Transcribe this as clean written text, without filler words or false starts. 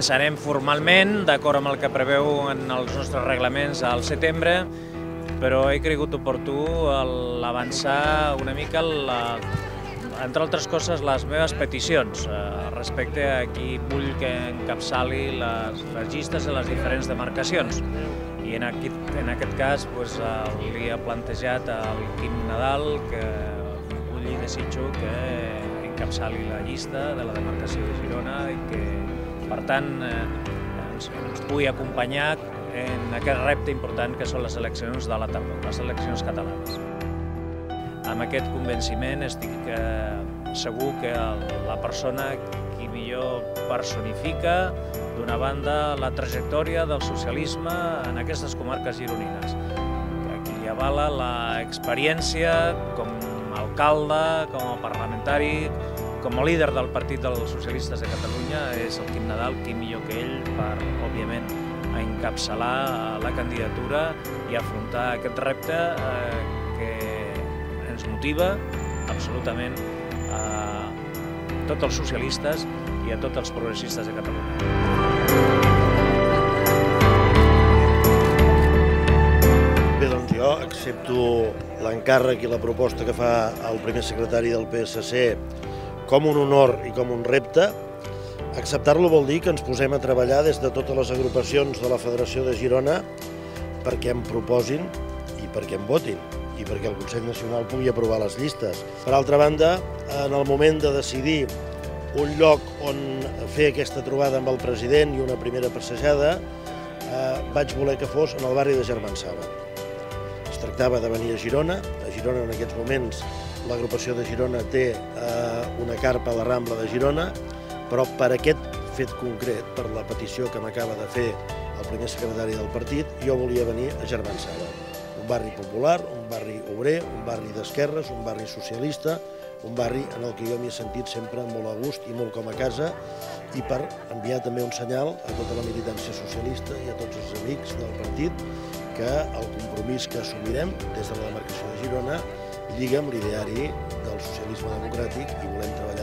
Començarem formalment, d'acord amb el que preveu en els nostres reglaments al setembre, però he cregut oportú avançar una mica, entre altres coses, les meves peticions respecte a qui vull que encapçali les llistes de les diferents demarcacions. I en aquest cas li he plantejat al Quim Nadal que vull i desitjo que encapçali la llista de la demarcació de Girona i que, per tant, ens pugui acompanyar en aquest repte important que són les eleccions de la tardor, les eleccions catalanes. Amb aquest convenciment estic segur que la persona qui millor personifica, d'una banda, la trajectòria del socialisme en aquestes comarques gironines, que aquí li avala l'experiència com a alcalde, com a parlamentari, com a líder del Partit dels Socialistes de Catalunya, és el Quim Nadal, qui millor que ell per, òbviament, encapçalar la candidatura i afrontar aquest repte que ens motiva absolutament a tots els socialistes i a tots els progressistes de Catalunya. Bé, doncs jo accepto l'encàrrec i la proposta que fa el primer secretari del PSC com un honor i com un repte. Acceptar-lo vol dir que ens posem a treballar des de totes les agrupacions de la Federació de Girona perquè em proposin i perquè em votin i perquè el Consell Nacional pugui aprovar les llistes. Per altra banda, en el moment de decidir un lloc on fer aquesta trobada amb el president i una primera passejada, vaig voler que fos en el barri de Germansava. Es tractava de venir a Girona. A Girona en aquests moments l'agrupació de Girona té una carpa a la Rambla de Girona, però per aquest fet concret, per la petició que m'acaba de fer el primer secretari del partit, jo volia venir a Germansava. Un barri popular, un barri obrer, un barri d'esquerres, un barri socialista, un barri en el que jo m'hi he sentit sempre molt a gust i molt com a casa, i per enviar també un senyal a tota la militància socialista i a tots els amics del partit que el compromís que assumirem des de la demarcació de Girona lliga amb l'ideari del socialisme democràtic i volem treballar